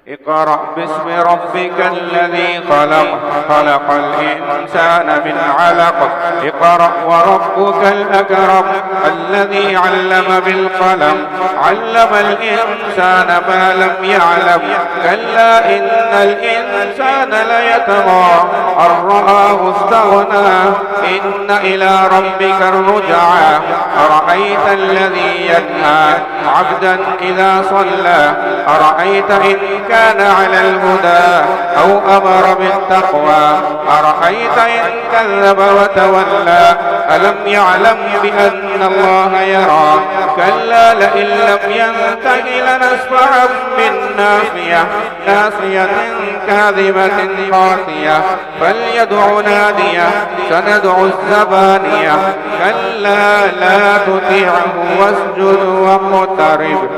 اقرأ باسم ربك الذي خلق، خلق الإنسان من علق. اقرأ وربك الأكرم الذي علم بالقلم، علم الإنسان ما لم يعلم. كلا إن الإنسان ليطغى أن رآه استغنى، إن إلى ربك الرجعى. أرأيت الذي ينهى عبدا إذا صلى، أرأيت إن كان على الهدى أو أمر بالتقوى، أرأيت إن كذب وتولى. ألم يعلم بأن الله يرى؟ كلا لئن لم ينته لنسفعا بالناصية، ناصية كاذبة خاطية. فليدع ناديه، سندع الزبانية. كلا لا تطيعه واسجد واقترب.